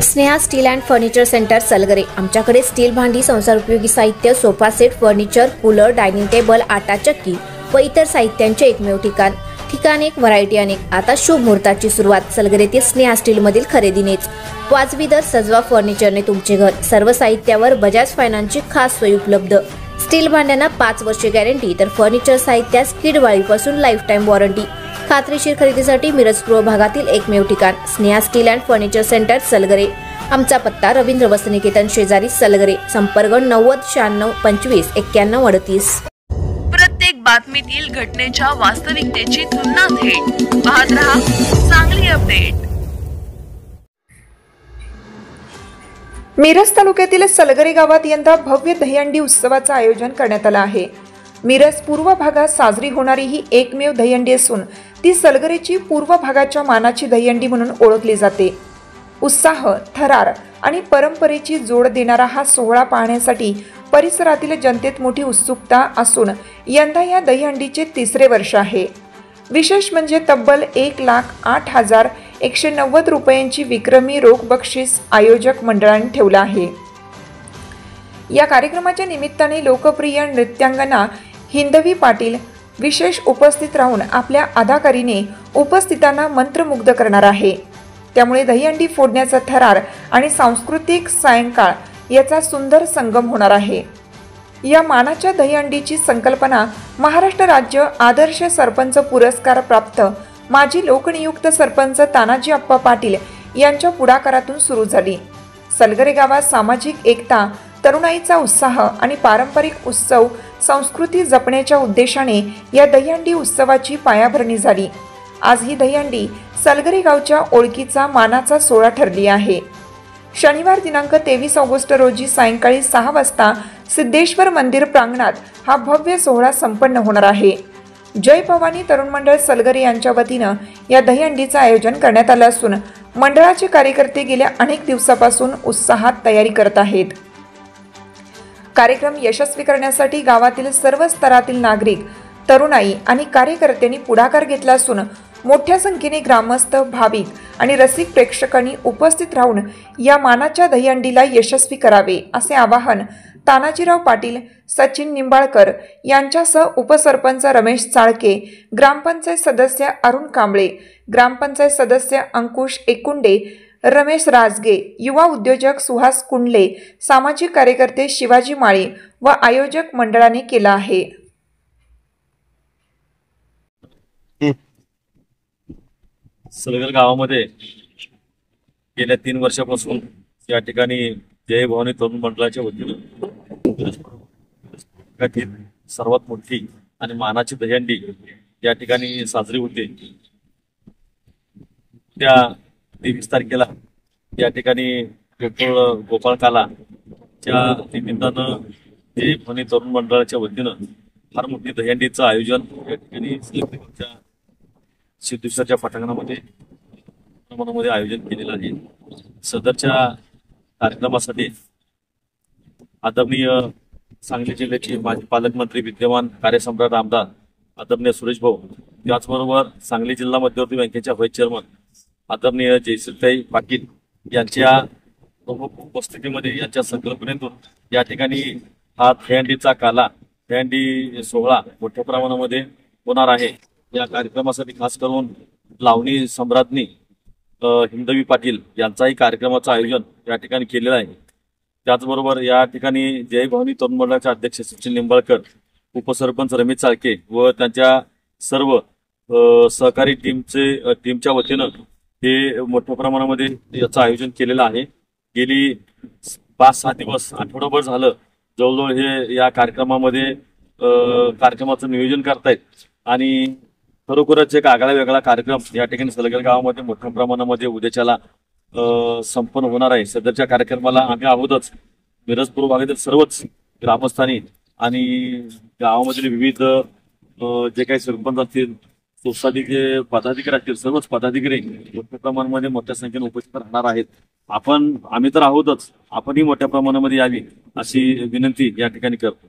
Sneha steel and furniture centre Salgare. आमच्याकडे steel भांडी, संसार उपयोगी साहित्य, sofa set, furniture, cooler, dining table, आटा चक्की व इतर साहित्यांचे एकमेव ठिकाण एक, व्हरायटी अनेक। आता शुभ मुहूर्ताची सुरुवात सलगरेतील स्नेहा स्टील मधील खरेदीनेच। वाजवी दर, सजवा फर्निचरने तुमचे घर। सर्व साहित्यावर बजाज फायनान्सची खास सोय उपलब्ध। स्टील भांड्यांना 5 वर्षे गॅरंटी, तर फर्निचर साहित्यास किडवाळीपासून लाईफ टाइम वॉरंटी। खात्रीशीर खरेदीसाठी मिरज पूर्व भागातील एकमेव ठिकाण Sneha steel and furniture centre Salgare. आमचा पत्ता रवींद्र वस्त्रनिकेतन शेजारी सलगरे। संपर्क 90 96 25 91 38। प्रत्येक बातमीतील घटनेच्या वास्तविकतेची तुलना थेट पाहत रहा चांगली अपडेट। मिरज तालुक्यातील सलगरे गावात यंदा भव्य दहीहंडी उत्सवाचं आयोजन करण्यात आलं आहे। मिरज पूर्व भागात साजरी होणारी ही एकमेव दहीहंडी असून ती सलगरेची पूर्व भागाच्या मानाची दहीहंडी म्हणून ओळखली जाते। उत्साह, थरार आणि परंपरेची जोड देणारा हा सोहळा पाहण्यासाठी परिसरातील जनतेत मोठी उत्सुकता असून यंदा या दहीहंडीचे 3रे वर्ष आहे। विशेष म्हणजे तब्बल 1,08,190 रुपयांची विक्रमी रोख बक्षीस आयोजक मंडळाने ठेवलं आहे। या कार्यक्रमाच्या निमित्ताने लोकप्रिय नृत्यांगना हिंदवी पाटील विशेष उपस्थित राहून आपल्या अदाकारीने उपस्थितांना मंत्रमुग्ध करणार आहे। त्यामुळे दहीहंडी फोडण्याचा थरार आणि सांस्कृतिक सायंकाळ याचा सुंदर संगम होणार आहे। या मानाच्या दहीहंडीची संकल्पना महाराष्ट्र राज्य आदर्श सरपंच पुरस्कार प्राप्त माजी लोकनियुक्त सरपंच तानाजी अप्पा पाटील यांच्या पुढाकारातून सुरू झाली। सलगरे गावात सामाजिक एकता, तरुणाईचा उत्साह आणि पारंपरिक उत्सव संस्कृती जपण्याच्या उद्देशाने या दहीहंडी उत्सवाची पायाभरणी झाली। आज ही दहीहंडी सलगरे गावच्या ओळखीचा मानाचा सोहळा ठरली आहे। शनिवार दिनांक 23 ऑगस्ट रोजी सायंकाळी 6 वाजता सिद्धेश्वर मंदिर प्रांगणात हा भव्य सोहळा संपन्न होणार आहे। जय भवानी तरुण मंडळ सलगरे यांच्या वतीनं या दहीहंडीचं आयोजन करण्यात आलं असून मंडळाचे कार्यकर्ते गेल्या अनेक दिवसापासून उत्साहात तयारी करत आहेत। कार्यक्रम यशस्वी करण्यासाठी गावातील सर्व स्तरातील नागरिक, तरुणाई आणि कार्यकर्त्यांनी पुढाकार घेतला असून मोठ्या संख्येने ग्रामस्थ, भाविक आणि रसिक प्रेक्षकांनी उपस्थित राहून या मानाच्या दहीहंडीला यशस्वी करावे असे आवाहन तानाजीराव पाटील, सचिन निंबाळकर यांच्यासह उपसरपंच रमेश चाळके, ग्रामपंचायत सदस्य अरुण कांबळे, ग्रामपंचायत सदस्य अंकुश एकुंडे, रमेश राजगे, युवा उद्योजक सुहास कुंडले, सामाजिक कार्यकर्ते शिवाजी माळी व आयोजक मंडळाने केला आहे। सलगर गावामध्ये गेल्या 3 वर्षापासून या ठिकाणी जय भवानी तरुण मंडळाच्या वतीनं सर्वात मोठी आणि मानाची दहीहंडी या ठिकाणी साजरी होते। त्या 23 तारखेला या ठिकाणी गोपाळ कालाच्या निमित्तानं जय भवानी तरुण मंडळाच्या वतीनं फार मोठी दहीहंडीचं आयोजन या ठिकाणी सिद्धेश्वरच्या पटांगणामध्ये आयोजन केलेलं आहे। सदरच्या कार्यक्रमासाठी आदरणीय सांगली जिल्ह्याचे माजी पालकमंत्री, विद्यमान कार्यसम्राट आमदार आदरणीय सुरेश भाऊ, त्याचबरोबर सांगली जिल्हा मध्यवर्ती बँकेच्या व्हाईस चेअरमन आदरणीय जयश्रीताई पाटील यांच्या उपस्थितीमध्ये, यांच्या संकल्पनेतून या ठिकाणी हा दहीहंडीचा काला, दहीहंडी सोहळा मोठ्या प्रमाणामध्ये होणार आहे। या कार्यक्रमासाठी खास करून लावणी सम्राज्ञी हिंदवी पाटील यांचाही कार्यक्रमाचं आयोजन या ठिकाणी केलेलं आहे। त्याचबरोबर या ठिकाणी जय भवानी तरुण मंडळाचे अध्यक्ष सचिन निंबाळकर, उपसरपंच रमेश चाळके व त्यांच्या सर्व सहकारी टीमच्या वतीनं हे मोठ्या प्रमाणामध्ये याचं आयोजन केलेलं आहे। गेली 5-6 दिवस, आठवडाभर झालं जवळजवळ हे या कार्यक्रमाचं नियोजन करतायत आणि खरोखरच एक आगळा वेगळा कार्यक्रम या ठिकाणी सलगर गावामध्ये मोठ्या प्रमाणामध्ये उद्याच्याला संपन्न होणार आहे। सदरच्या कार्यक्रमाला आम्ही अगोदरच मिरज पूर्व भागातील सर्वच ग्रामस्थांनी आणि गावामधील विविध जे काही सरपंच असतील, सोसायटीचे पदाधिकारी असतील, सर्वच पदाधिकारी मोठ्या प्रमाणामध्ये मोठ्या संख्येने उपस्थित राहणार आहेत। आम्ही तर आहोतच, आपणही मोठ्या प्रमाणामध्ये यावी अशी विनंती या ठिकाणी करतो।